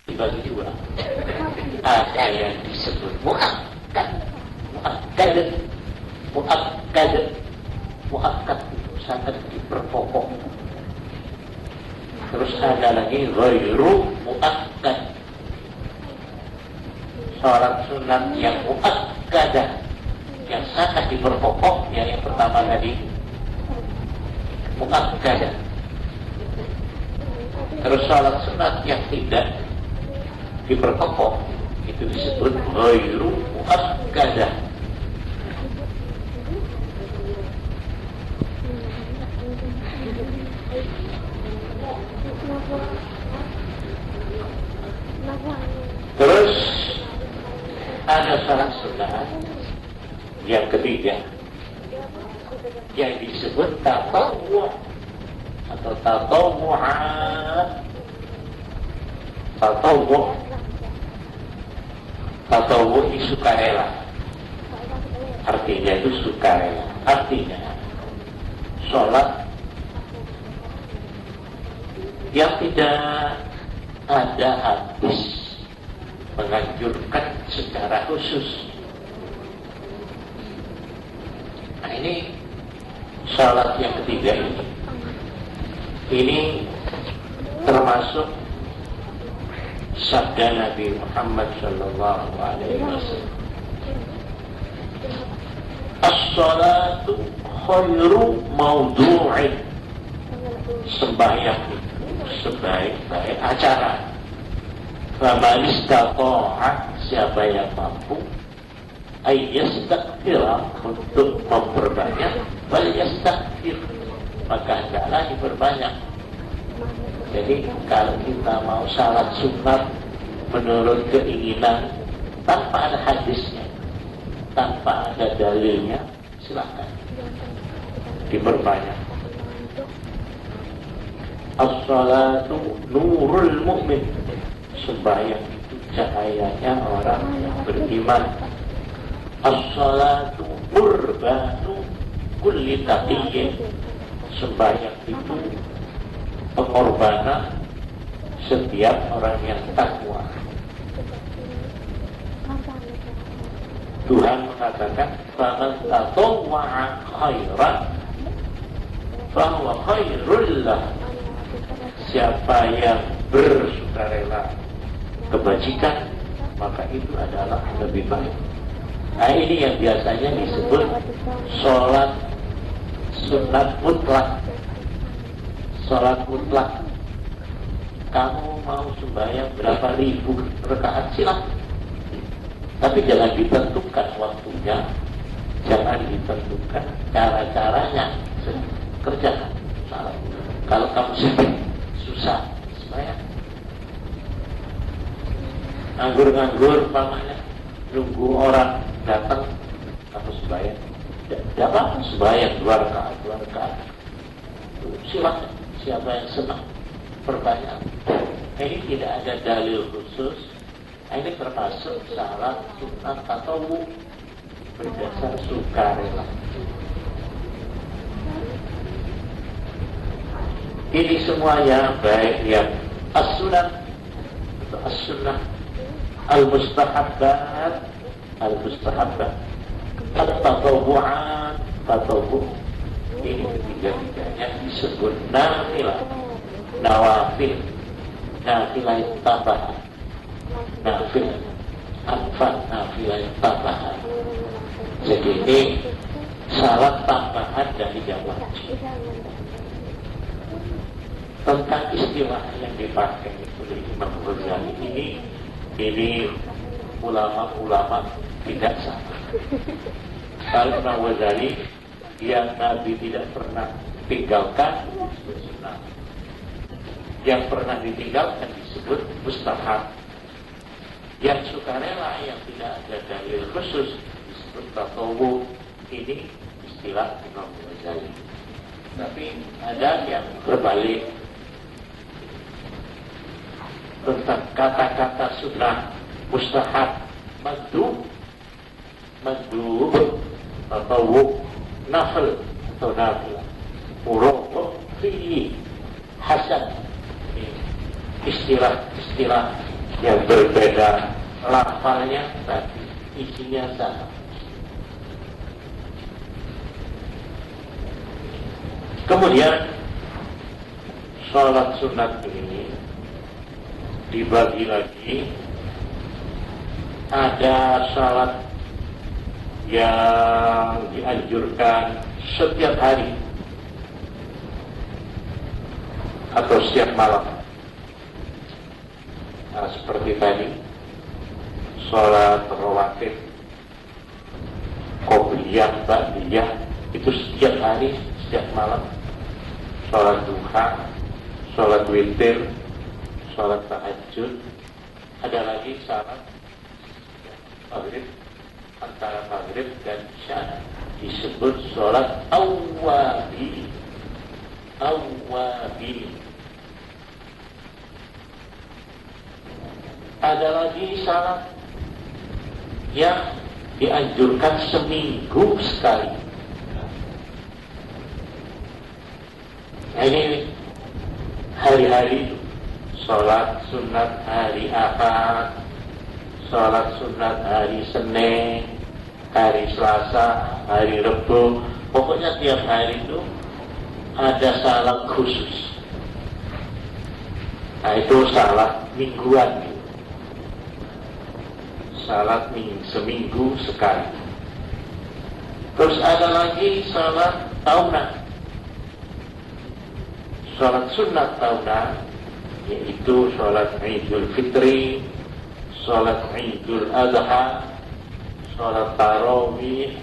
dibagi dua. Ada yang disebut muakkad. Muakkad itu sangat diperkokoh. Terus ada lagi ghairu muakkad. Sholat sunat yang muakkadah, yang sangat diperkokoh, yang pertama tadi muakkadah. Terus sholat sunat yang tidak diperkokoh itu disebut ghairu muakkadah. Terus ada sholat sunat yang ketiga yang disebut tatawwu atau tatawwu'at. Tatawwu ini sukarela, artinya itu sukarela, artinya sholat yang tidak ada hadis menganjurkan secara khusus. Nah, ini salat yang ketiga ini termasuk sabda Nabi Muhammad sallallahu alaihi wasallam, as-salatu khairu mawdu'in. Sembahyang itu sebaik-baik acara. Faman istata'a, siapa yang mampu, ayyastakfira, untuk memperbanyak, bal yastakfir, maka hendaklah diperbanyak. Jadi kalau kita mau salat sunat menurut keinginan tanpa ada hadisnya, tanpa ada dalilnya, silakan diperbanyak. As-salatu nurul mu'min. Sembahyang itu cahayanya orang yang beriman. As-salatu qurbatu kulli taqiyyin. Sembahyang itu pengorbanan setiap orang yang takwa. Tuhan mengatakan, faman tatawwa'a khairan fahuwa khairul lah. Siapa yang bersukarela kebajikan, maka itu adalah lebih baik. Nah, ini yang biasanya disebut sholat sunat mutlak. Sholat mutlak. Kamu mau sembahyang berapa ribu rakaat, silakan. Tapi jangan ditentukan waktunya, jangan ditentukan cara-caranya. Kerjakan. Kalau kamu susah sembahyang, nganggur pamannya, nunggu orang datang, kamu sembahyang, tidak apa-apa, sembahyang 2 rakaat. Silakan, siapa yang senang perbanyak. Ini tidak ada dalil khusus. Ini termasuk salat sunat tatawwu berdasar sukarela. Ini semuanya baik yang as-sunat atau as-sunnah, al-mustahabbat, at-tatawwu'at, tatawwu. Ini ketiga-tiganya disebut nafilah, nawafil, nafilah tambahan, nafil anfal, nafilah tambahan. Jadi ini salat tambahan dari yang wajib. Tentang istilah yang dipakai oleh Imam Ghazali ini ulama-ulama tidak sama. Kalau Imam Ghazali, yang Nabi tidak pernah tinggalkan disebut sunnah, yang pernah ditinggalkan disebut mustahab, yang sukarela yang tidak ada dalil khusus disebut tatawwu. Ini istilah Imam Ghazali. Tapi ada yang berbalik tentang kata-kata sunnah, mustahab, mandub, tatawwu, nafil atau nafilah, muraqab, fi'li, hasan. Istilah-istilah yang berbeda lafalnya, tapi isinya sama. Kemudian sholat sunat ini dibagi lagi. Ada sholat yang dianjurkan setiap hari atau setiap malam. Nah, seperti tadi, sholat rawatib, qobliyah, ba'diyah, itu setiap hari, setiap malam. Sholat duha, sholat witir, sholat tahajud. Ada lagi sholat maghrib, antara maghrib dan isya, disebut sholat awwabin. Awwabin. Ada lagi sholat yang dianjurkan seminggu sekali. Nah, ini hari-hari sholat sunat hari Ahad, sholat sunat hari Senin, hari Selasa, hari Rebu. Pokoknya tiap hari itu ada salat khusus. Nah, itu salat mingguan. Salat seminggu sekali. Terus ada lagi salat tahunan. Salat sunat tahunan, yaitu salat Idul Fitri, salat Idul Adha, salat Tarawih.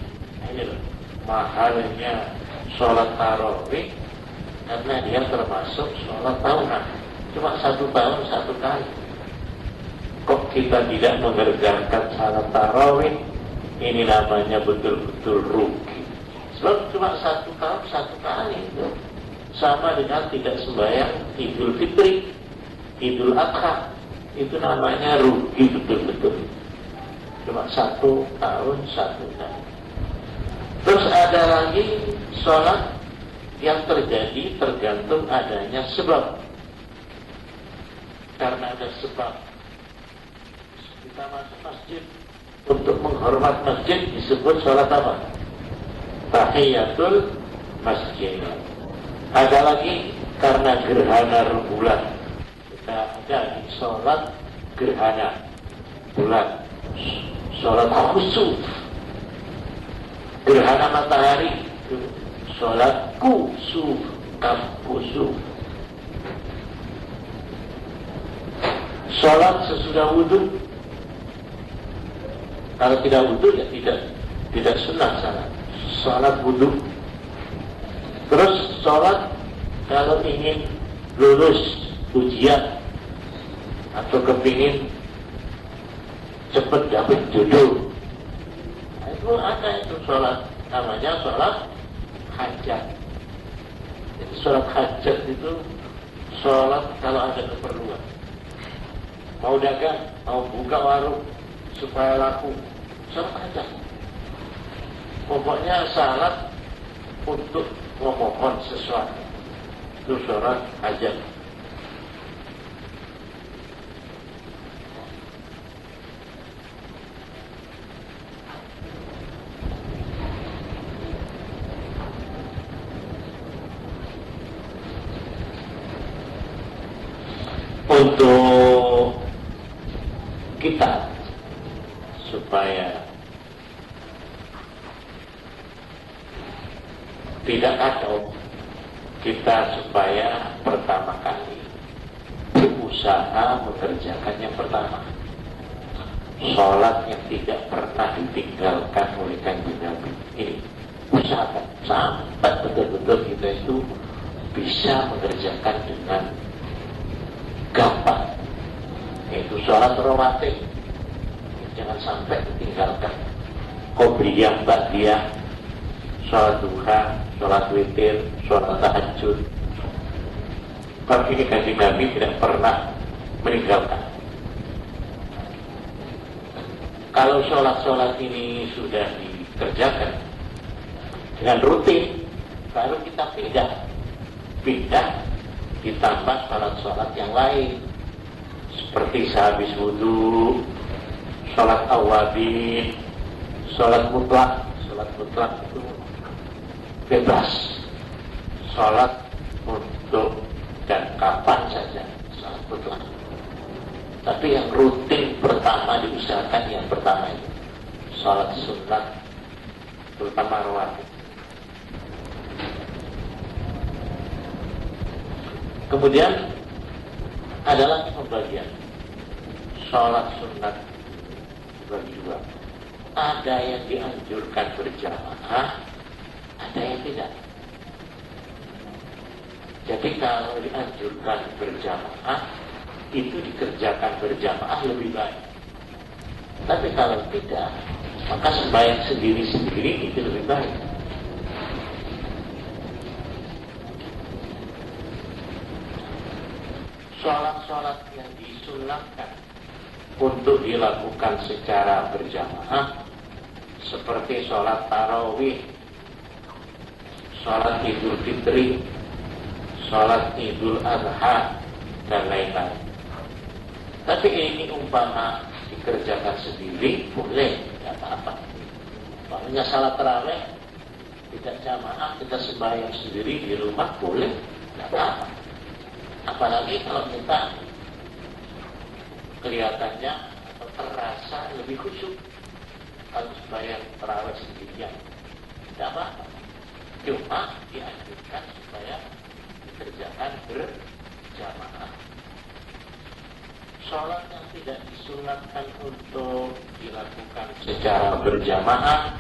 Ini loh, mahalnya salat Tarawih karena dia termasuk salat tahunan. Cuma 1 tahun 1 kali. Kok kita tidak mengerjakan salat Tarawih? Ini namanya betul-betul rugi. Sebab cuma 1 tahun 1 kali itu sama dengan tidak sembahyang Idul Fitri, Idul Adha. Itu namanya rugi betul-betul. Cuma 1 tahun 1 kali. Terus ada lagi sholat yang terjadi tergantung adanya sebab. Karena ada sebab, kita masuk masjid. Untuk menghormat masjid disebut sholat apa? Tahiyatul masjid. Ada lagi karena gerhana rembulan. Kita ada di sholat gerhana bulan, sholat khusuf. Gerhana matahari itu sholat kusuf, kusuf. Sholat sesudah wudhu. Kalau tidak wudhu ya tidak sunat salat. Sholat wudhu. Terus sholat kalau ingin lulus ujian atau kepingin cepat dapat jodoh. Nah, itu ada itu sholat, namanya sholat hajat. Jadi sholat hajat itu sholat kalau ada keperluan. Mau dagang, mau buka warung supaya laku, sholat hajat. Pokoknya salat untuk memohon sesuatu, itu sholat hajat. Untuk kita supaya tidak kacau, kita supaya pertama kali berusaha mengerjakan yang pertama, sholat yang tidak pernah ditinggalkan oleh Kanjeng Nabi. Ini usahakan sampai betul-betul kita itu bisa mengerjakan dengan gampang, yaitu sholat rawatib. Jangan sampai ditinggalkan. Qobliyah, ba'diyah, sholat duha, sholat witir, sholat tahajud. Tapi ini Kanjeng Nabi tidak pernah meninggalkan. Kalau sholat-sholat ini sudah dikerjakan dengan rutin, baru kita pindah ditambah sholat-sholat yang lain seperti sehabis wudhu, sholat awabin, sholat mutlak. Sholat mutlak itu bebas, sholat untuk dan kapan saja, sholat mutlak. Tapi yang rutin pertama diusahakan yang pertama itu sholat sunat, terutama rawatib. Kemudian adalah pembagian sholat sunat dibagi dua. Ada yang dianjurkan berjamaah, ada yang tidak. Jadi kalau dianjurkan berjamaah, itu dikerjakan berjamaah lebih baik. Tapi kalau tidak, maka sembahyang sendiri-sendiri itu lebih baik. Sholat-sholat yang disunahkan untuk dilakukan secara berjamaah seperti sholat tarawih, sholat idul fitri, sholat idul adha, dan lain-lain. Tapi ini umpama dikerjakan sendiri, boleh, tidak apa-apa. Umpamanya sholat tarawih tidak jamaah, kita sembahyang sendiri di rumah, boleh, tidak apa-apa. Apalagi kalau kita kelihatannya atau terasa lebih khusyuk kalau sembahyang tarawih sendirian, tidak apa-apa. Cuma dianjurkan supaya dikerjakan berjamaah. Sholat yang tidak disunatkan untuk dilakukan secara berjamaah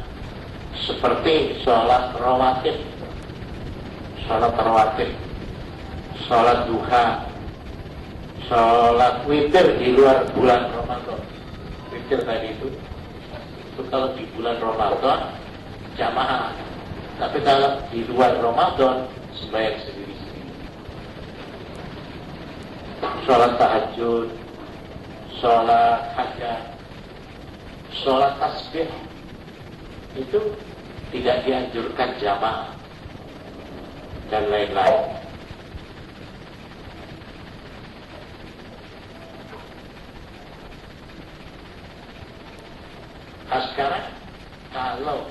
seperti sholat rawatib, sholat duha, sholat witir di luar bulan Ramadan. Witir tadi itu kalau di bulan Ramadan jamaah, tapi kalau di luar Ramadan sembahyang sendiri-sendiri. Sholat tahajud, sholat hajat, sholat tasbih itu tidak dianjurkan jamaah dan lain-lain. Nah, sekarang kalau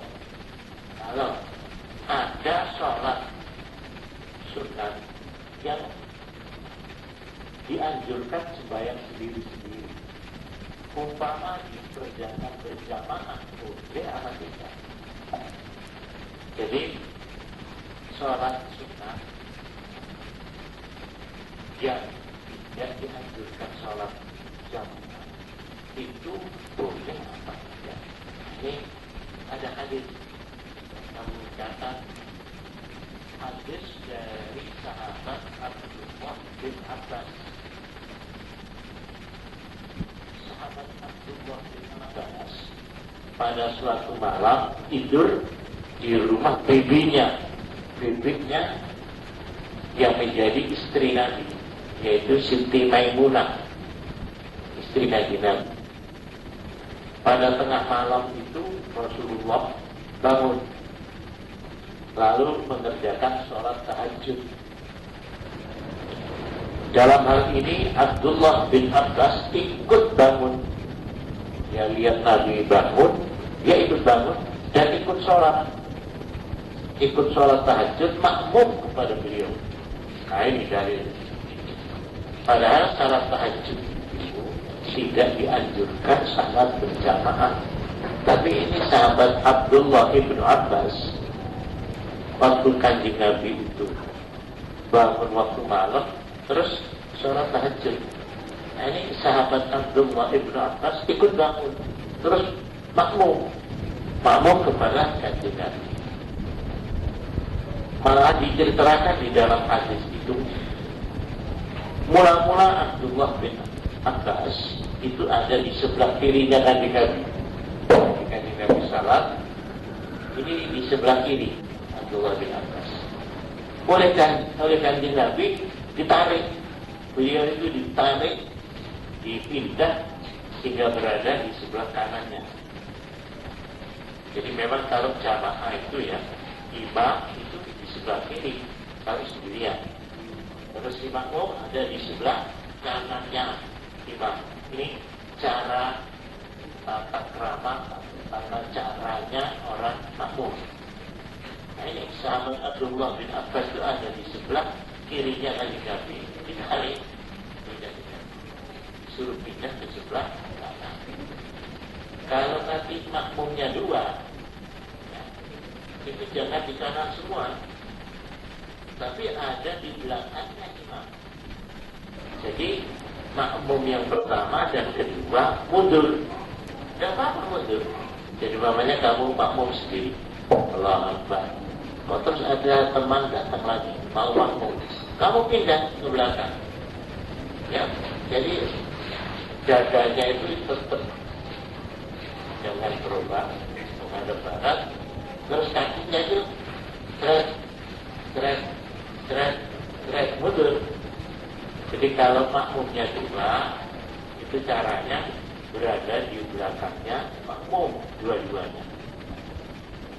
ada sholat sunat yang dianjurkan sembahyang sendiri-sendiri, umpama dikerjakan berjamaah, boleh apa tidak? Jadi sholat sunat yang tidak dianjurkan sholat jamaah itu boleh apa tidak? Ini ada hadis yang mencatat hadis dari sahabat Abdullah bin Abbas. Sahabat Abdullah bin Abbas pada suatu malam tidur di rumah bibinya yang menjadi istri Nabi, yaitu Siti Maimunah, istri Nabi. Pada tengah malam itu Rasulullah bangun lalu mengerjakan sholat tahajud. Dalam hal ini Abdullah bin Abbas ikut bangun. Dia lihat Nabi bangun, dia ikut bangun dan ikut sholat tahajud, makmum kepada beliau. Nah ini dalil. Padahal sholat tahajud itu tidak dianjurkan salat berjamaah. Tapi ini sahabat Abdullah bin Abbas, waktu Kanjeng Nabi itu bangun waktu malam terus sholat tahajud. Nah, ini sahabat Abdullah bin Abbas ikut bangun terus makmum kepada Kanjeng Nabi. Malah diceritakan di dalam hadis itu, mula-mula Abdullah bin Abbas itu ada di sebelah kirinya Kanjeng Nabi. Kanjeng Nabi salat, ini di sebelah kiri Abdullah bin Abbas. Oleh Kanjeng Nabi ditarik, beliau itu ditarik, dipindah sehingga berada di sebelah kanannya. Jadi memang kalau jamaah itu ya, imam itu di sebelah kiri kalau sendirian, terus imam ada di sebelah kanannya imam. Ini cara tata krama, tata caranya orang makmum. Nah ini sahabat Abdullah bin Abbas itu ada di sebelah kirinya lagi Nabi, ditarik, suruh pindah ke sebelah kanan. Kalau nanti makmumnya dua, ya, itu jangan di kanan semua, tapi ada di belakangnya imam. Jadi makmum yang pertama dan kedua mundur, tidak apa-apa mundur. Jadi namanya kamu makmum sendiri, Allah Akbar. Kau terus ada teman datang lagi mau makmum, kamu pindah ke belakang. Ya, jadi jaganya itu tetap jangan berubah menghadap barat, terus kakinya itu seret mundur. Jadi kalau makmumnya dua, itu caranya berada di belakangnya makmum dua-duanya.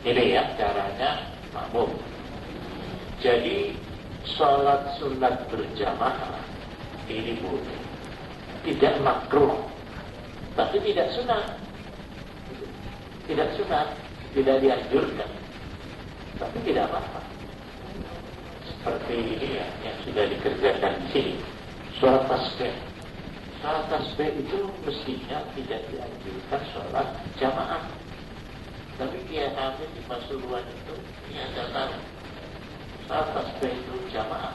Ini ya caranya makmum. Jadi sholat sunat berjamaah ini boleh, tidak makruh, tapi tidak sunat. Tidak sunat, tidak dianjurkan, tapi tidak apa-apa. Seperti ini ya, yang sudah dikerjakan di sini. Sholat tasbih. Sholat tasbih itu mestinya tidak dianjurkan sholat jamaah. Tapi Kiai Hamid di Pasuruan itu, ini ada tahu. Sholat tasbih itu jamaah.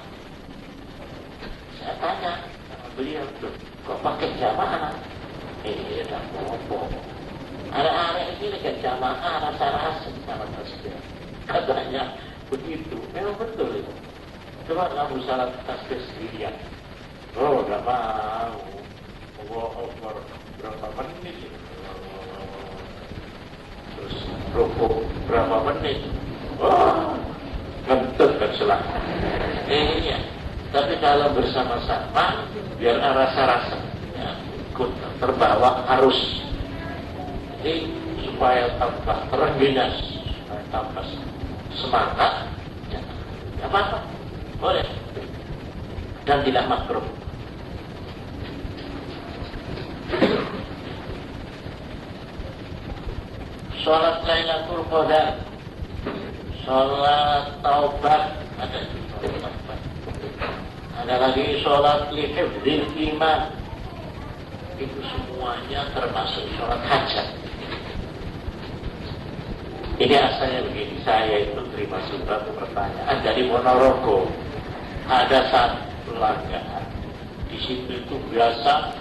Saya tanya sama beliau, kok pakai jamaah? Tidak apa-apa. Arek-arek ini kan jamaah rasa-rasa sama tasbih. Katanya begitu, memang betul itu. Coba kamu salat tasbih sendirian. Oh, gak mau. Allah berapa menit? Terus rukuk berapa menit? Oh, ngentut kan selang. Iya. Tapi kalau bersama-sama, biar rasa-rasa ya, ikut terbawa arus. Jadi supaya tambah terengginas, supaya tambah semangat, ya apa-apa, boleh, dan tidak makruh. Sholat Lailatul Qadar, sholat taubat, ada lagi sholat lihifdzil iman, itu semuanya termasuk sholat hajat. Ini asalnya begini, saya itu terima suatu pertanyaan dari Ponorogo. Ada satu langganan, di situ itu biasa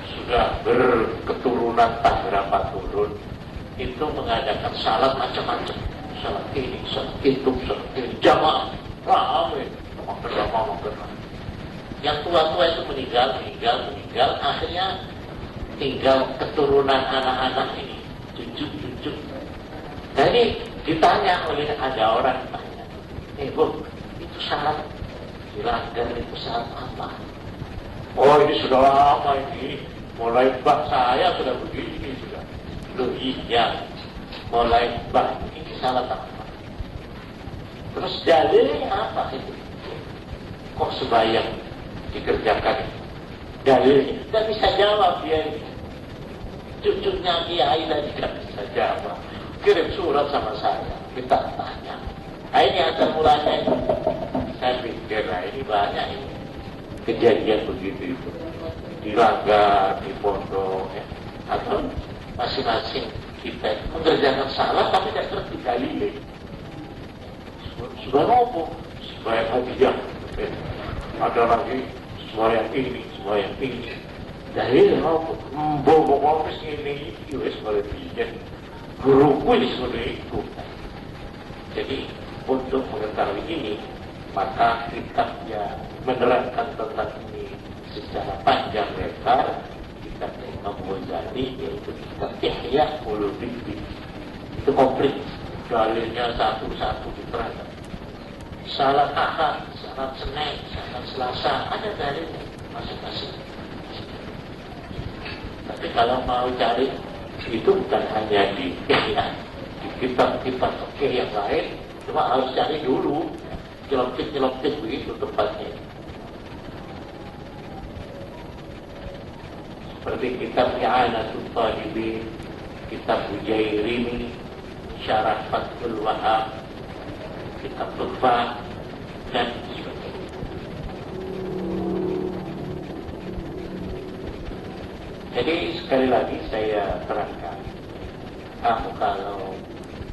sudah berketurunan tak berapa turun, itu mengadakan salat macam-macam, salat ini, salat itu, salat ini, jamaah, ramai, makan. Yang tua-tua itu meninggal, akhirnya tinggal keturunan anak-anak ini, cucu. Jadi ditanya oleh ada orang tanya, Bu, itu salat dilanggar itu salat apa? Oh ini sudah lama ini, mulai bak saya sudah begini sudah. Loh iya, mulai bak ini salat apa? Terus dalilnya apa itu? Kok sebayang dikerjakan? Dalilnya tidak bisa jawab dia ini. Cucunya Kiai tadi tidak bisa jawab. Kirim surat sama saya, minta tanya. Nah ini asal mulanya ini. Saya pikir, nah ini banyak ini kejadian begitu itu. Dilanggar, di pondok, ya. Atau masing-masing kita mengerjakan salah tapi tidak ngerti dalilnya. Sudah apa? Supaya hadiah. Ada lagi semua yang ini. Dalilnya apa? Bawa ini, US Malaysia. Guruku ini seperti itu. Jadi untuk mengetahui ini, maka kitabnya menerangkan tentang ini secara panjang lebar. Kitab Imam Ghazali yaitu kitab Ihya Ulumuddin. Itu komplit, dalilnya satu-satu diterangkan. Salat Ahad, salat Senin, salat Selasa, ada dalilnya masing-masing. Tapi kalau mau cari itu bukan hanya di kitab-kitab fikih yang lain, cuma harus cari dulu, nyelopit begitu tempatnya. seperti kitab I'anatul Talibin, kitab Bujairimi, Syarah Fathul Wahab, kitab Tuhfah, dan sebagainya. Jadi sekali lagi saya terangkan, kamu kalau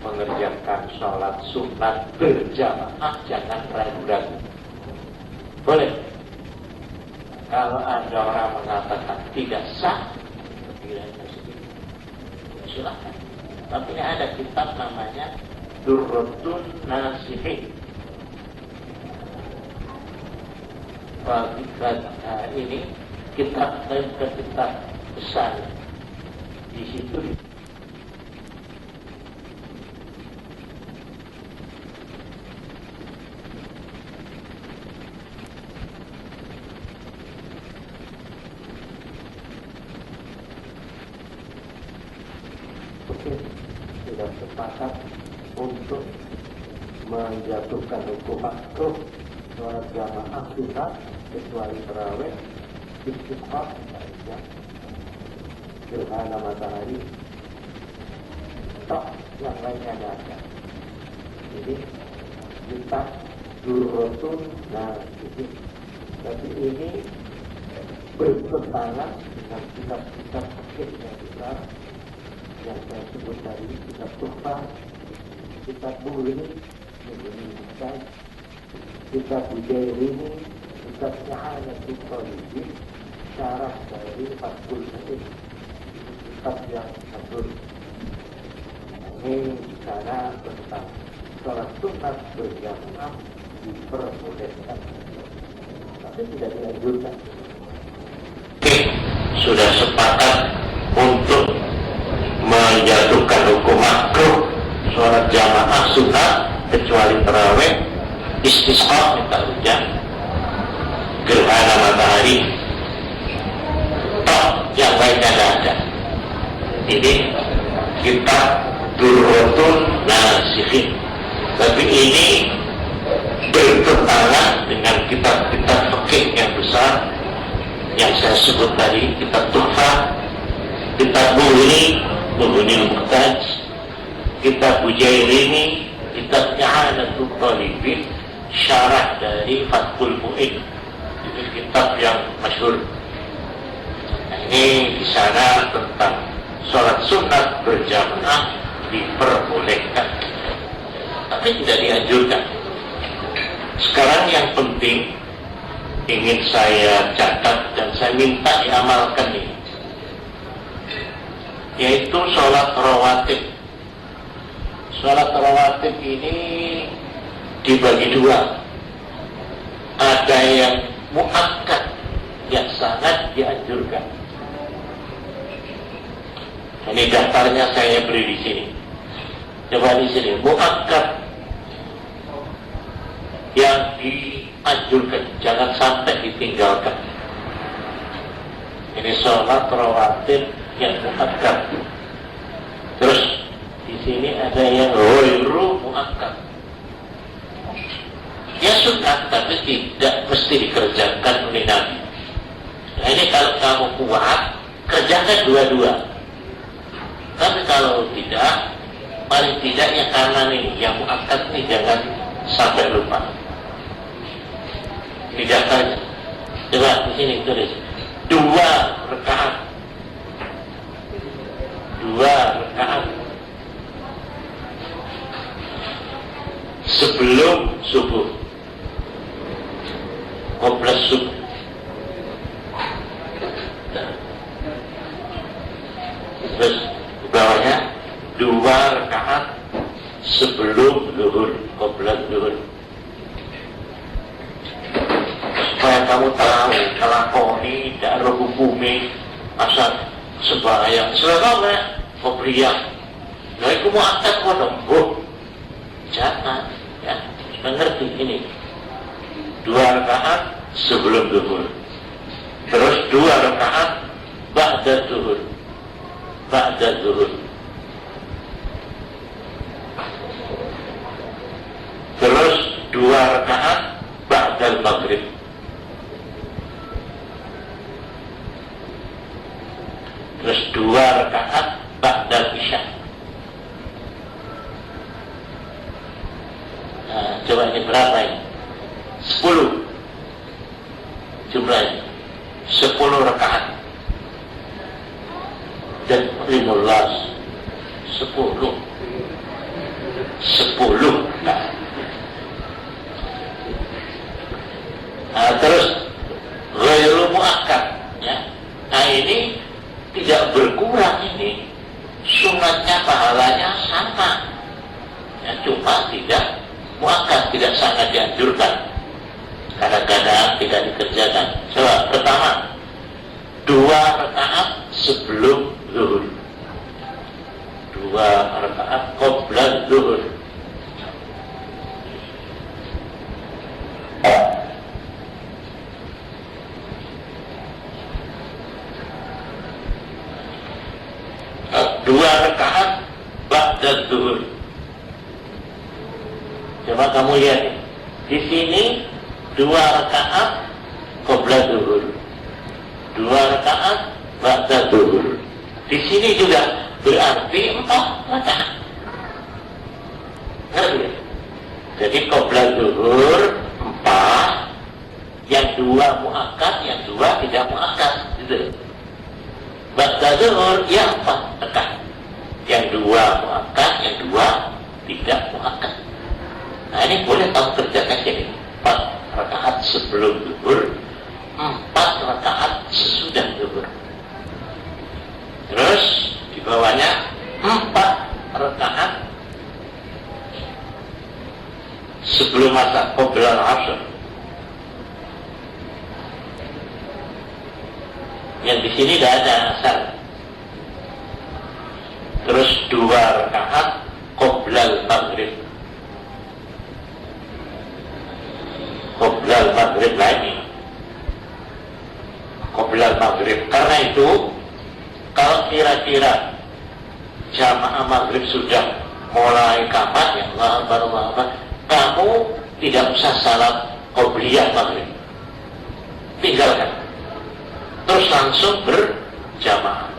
mengerjakan sholat sunat berjamaah jangan ragu-ragu. Boleh. Kalau ada orang mengatakan tidak sah, silakan. Tapi ada kitab namanya Durratun Nasihin. Ini kitab besar. Di situ sudah sepakat untuk menjatuhkan hukum makruh sholat jamaah sunat kecuali tarawih, istisqa, gerhana matahari, tok yang lainnya tidak ada. Jadi kita Durratun Nasihin. Tapi ini bertentangan dengan kitab-kitab fikih yang besar yang saya sebut tadi, kitab Tuhfah, kitab Mughni, kitab Bujairimi, kitab I'anatul Talibin, Syarah dari Fathul Wahab, kitab yang masyhur. Ini bicara tentang sholat sunat berjamaah diperbolehkan, tapi tidak dianjurkan. Sudah sepakat untuk menjatuhkan hukum makruh sholat jamaah sunat kecuali tarawih, istisqa minta hujan, gerhana matahari, tok yang lainnya tidak ada. Ini kita Durratun Nasihin. Tapi ini bertentangan dengan kitab-kitab fikih yang besar yang saya sebut tadi, kitab Tuhfah, kitab Mughni Muhtaj, kitab Bujairimi, kitab I'anatul Talibin, Syarah dari Fathul Mu'in. Itu kitab yang masyhur. Ini di sana tentang sholat sunat berjamaah diperbolehkan, tapi tidak dianjurkan. Sekarang yang penting ingin saya catat dan saya minta diamalkan ini, yaitu sholat rawatib. Sholat rawatib ini dibagi dua. Ada yang muakkad, yang sangat dianjurkan. Ini daftarnya saya beri di sini. Coba di sini, muakkad yang dianjurkan, jangan sampai ditinggalkan. Ini sholat rawatib yang muakkad. Terus di sini ada yang ghairu muakkad. Ya sunat tapi tidak mesti dikerjakan oleh Nabi. Nah ini kalau kamu kuat, kerjakan dua-dua. Tapi kalau tidak, paling tidaknya karena nih yang muakkad ini jangan sampai lupa. Ini daftarnya. Coba di sini tulis 2 rakaat. 2 rakaat sebelum subuh, qabla subuh. Terus di bawahnya 2 rakaat sebelum zuhur, qabla zuhur. Supaya kamu tahu kelakoni darah hukumi asal sembahyang selama kopiah. Nah itu muakkad kok nembuh. Jangan, ya, mengerti ini. 2 rakaat sebelum zuhur. Terus 2 rakaat ba'da zuhur. Ba'da zuhur. Terus 2 rakaat ba'da maghrib. Terus 2 rakaat ba'dal isya. Nah, coba ini berapa ini? 10 jumlahnya, 10 rakaat dan 15 10 nah, terus ghairu muakkad ya. Nah ini tidak berkurang, ini sunatnya pahalanya sama ya, cuma tidak muakkad, tidak sangat dianjurkan, kadang-kadang tidak dikerjakan. Coba pertama 2 rakaat sebelum zuhur, 2 rakaat qabla zuhur. Dua rakaat ba'da zuhur. Coba kamu lihat di sini 2 rakaat qabla zuhur, 2 rakaat ba'da zuhur. Di sini juga berarti 4 rakaat. Ngerti? Jadi qabla zuhur 4, yang 2 muakkad, yang 2 tidak muakkad, gitu. Ba'da zuhur ya 4 rakaat, yang 2 muakkad, yang 2 tidak muakkad. Nah ini boleh kamu kerjakan jadi 4 rakaat sebelum zuhur, 4 rakaat sesudah zuhur. Terus di bawahnya 4 rakaat sebelum asar, qabla asar. Yang di sini tidak ada asar. Terus 2 rakaat qabla maghrib, qabla maghrib lagi, qabla maghrib. Karena itu kalau kira-kira jamaah maghrib sudah mulai kamat, ya Allah Akbar, Allah Akbar, kamu tidak usah salat qobliyah maghrib, tinggalkan, terus langsung berjamaah.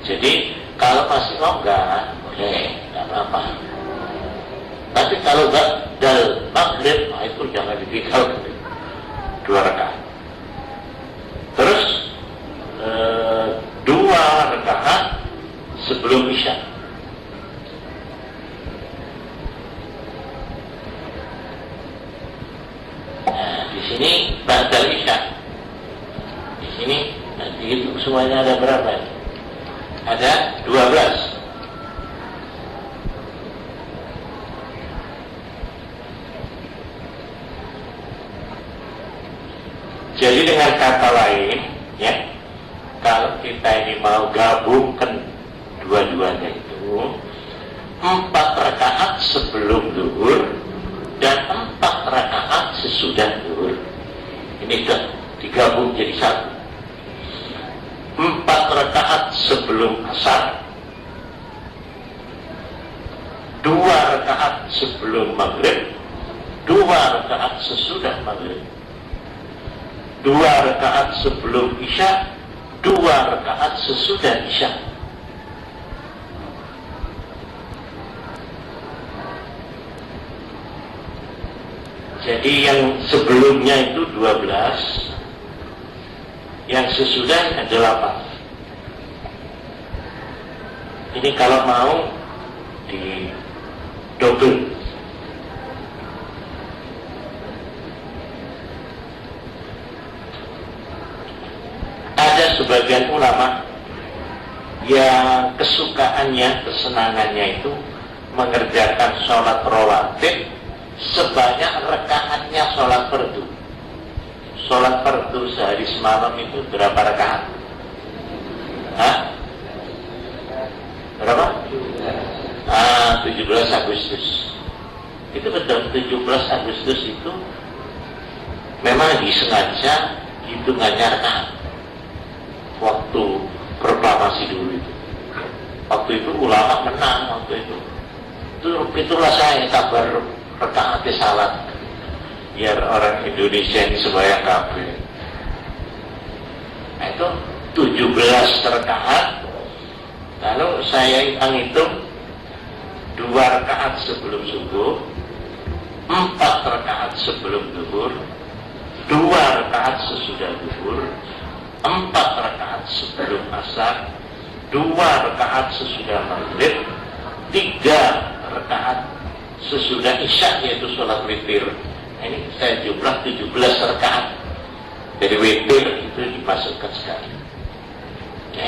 Jadi kalau masih enggak, boleh, enggak apa-apa. Tapi kalau ba'dal maghrib, nah itu jangan ditinggalkan, 2 rakaat. Terus 2 rakaat sebelum isya. Nah, di sini ba'dal isya. Di sini nanti itu semuanya ada berapa? Ada 12. Jadi dengan kata lain, ya, kalau kita ini mau gabungkan dua-duanya itu 4 rakaat sebelum zuhur dan 4 rakaat sesudah zuhur. Ini sudah digabung jadi 1. 4 rakaat sebelum asar, 2 rakaat sebelum maghrib, 2 rakaat sesudah maghrib, 2 rakaat sebelum isya, 2 rakaat sesudah isya. Jadi yang sebelumnya itu 12, yang sesudah 8. Ini kalau mau di double. Ada sebagian ulama yang kesukaannya, kesenangannya itu mengerjakan sholat rawatib sebanyak rakaatnya sholat fardu. Sholat fardu sehari semalam itu berapa rakaat? Hah? Berapa? 17 Agustus. Itu betul, 17 Agustus itu memang disengaja hitungannya rakaat. Waktu proklamasi dulu itu. Waktu itu ulama menang waktu itu. Itulah saya kabar rakaat salat. Biar orang Indonesia ini sembahyang kabeh. Nah itu rakaat. Lalu saya hitung 2 rakaat sebelum subuh, 4 rakaat sebelum zuhur, 2 rakaat sesudah zuhur, 4 rakaat sebelum asar, 2 rakaat sesudah maghrib, 3 rakaat sesudah isya, yaitu sholat witir. Ini saya jumlah 17 rakaat. Jadi witir itu dimasukkan sekali. Nah,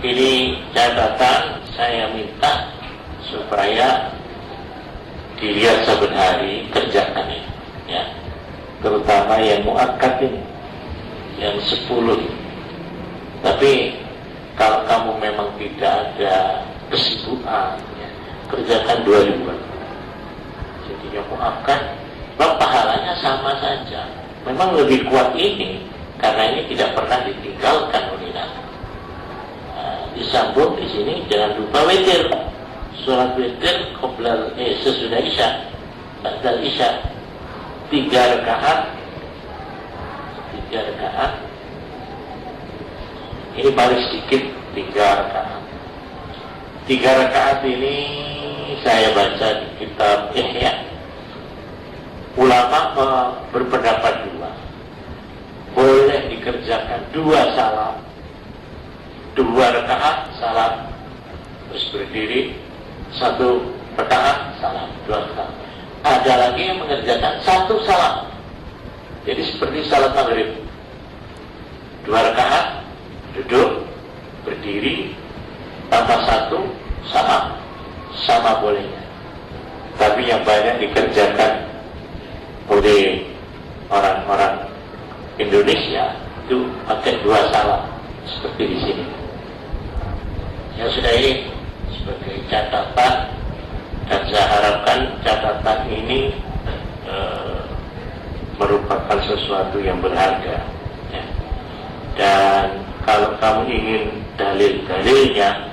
ini catatan saya minta supaya dilihat saben hari, kerjakan ini, ya. Terutama yang muakkad ini, yang 10 ini. Tapi kalau kamu memang tidak ada kesibukan, ya, kerjakan 2 ribuan. Jadi yang muakkad, pahalanya sama saja. Memang lebih kuat ini karena ini tidak pernah ditinggalkan oleh Nabi. Nah, disambung di sini jangan lupa witir. Sholat witir sesudah isya, ba'dal isya, 3 rakaat. Ini paling sedikit 3 rakaat. 3 rakaat ini saya baca di kitab Ihya. Ulama berpendapat 2. Boleh dikerjakan 2 salam, 2 rakaat salam, terus berdiri, 1 rakaat salam, 2 rakaat. Ada lagi yang mengerjakan 1 salam. Jadi seperti salat maghrib, 2 rakaat, duduk, berdiri, tambah 1 salam, sama bolehnya. Tapi yang banyak dikerjakan oleh orang-orang Indonesia itu pakai 2 salam seperti di sini. Ya sudah, ini sebagai catatan, dan saya harapkan catatan ini merupakan sesuatu yang berharga, ya. Dan kalau kamu ingin dalil-dalilnya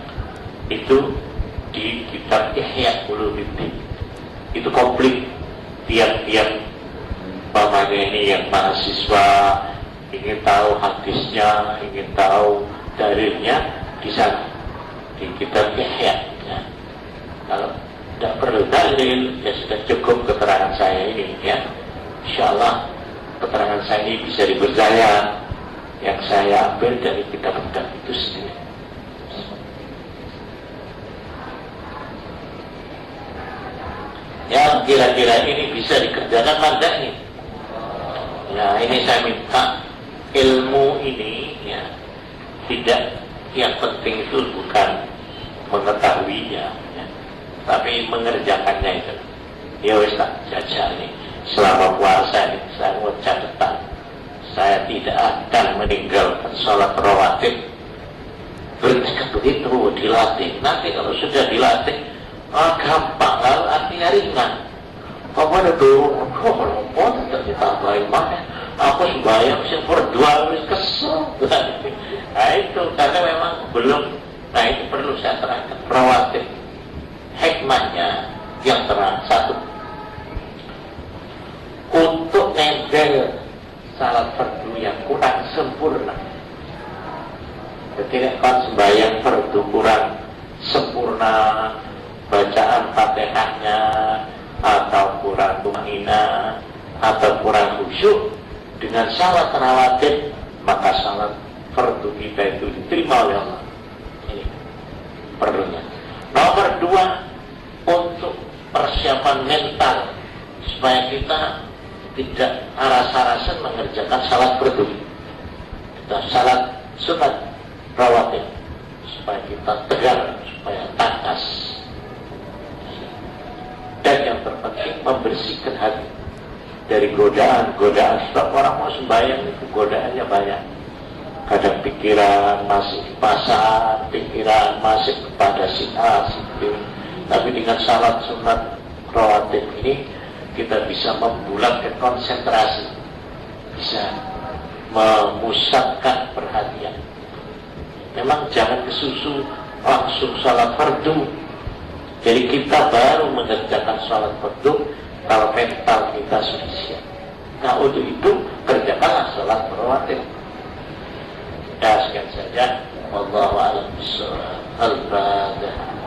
itu di kitab Ihya Ulumuddin, itu komplit. Tiap-tiap pamannya ini yang mahasiswa ingin tahu hadisnya, ingin tahu dalilnya, di sana di kitab Ihya, ya. Kalau tidak perlu dalil, ya sudah cukup keterangan saya ini, ya. Insyaallah keterangan saya ini bisa dipercaya, yang saya ambil dari kitab-kitab itu sendiri. Yang kira-kira ini bisa dikerjakan mana ini? Ya, ini saya minta ilmu ini, ya, tidak, yang penting itu bukan mengetahuinya, ya, tapi mengerjakannya itu. Ya wis tak jajal nih. Selama puasa ini saya mau catatan, saya tidak akan meninggalkan sholat rawatib. Bertekad begitu, dilatih. Nanti kalau sudah dilatih, gampang, artinya ringan. Apa itu? Oh, ternyata baik banget. Aku sembahyang sih berdua, wis kesel. Nah itu karena memang belum. Nah itu perlu saya terangkan. Rawatib, hikmahnya yang terang. 1, untuk nempel salat fardu yang kurang sempurna. Ketika kan sembahyang fardu kurang sempurna, bacaan Fatihahnya atau kurang tumanina atau kurang khusyuk, dengan salat rawatib maka salat fardu kita itu diterima oleh Allah. Ini perlunya. Nomor 2, untuk persiapan mental supaya kita tidak aras-arasan mengerjakan salat fardu. Kita salat sunat rawatib supaya kita tegar, supaya takas. Dan yang terpenting membersihkan hati dari godaan-godaan. Sebab orang mau sembahyang itu godaannya banyak. Kadang pikiran masih di pasar, pikiran masih kepada si A, si B. Tapi dengan salat sunat rawatib ini kita bisa membulatkan konsentrasi, bisa memusatkan perhatian. Memang jangan kesusu langsung salat fardu. Jadi kita baru mengerjakan salat fardu kalau mental kita sudah siap. Nah untuk itu kerjakanlah salat rawatib. ringkaskan saja. Wallahu a'lam bishawab. Al-Fatihah.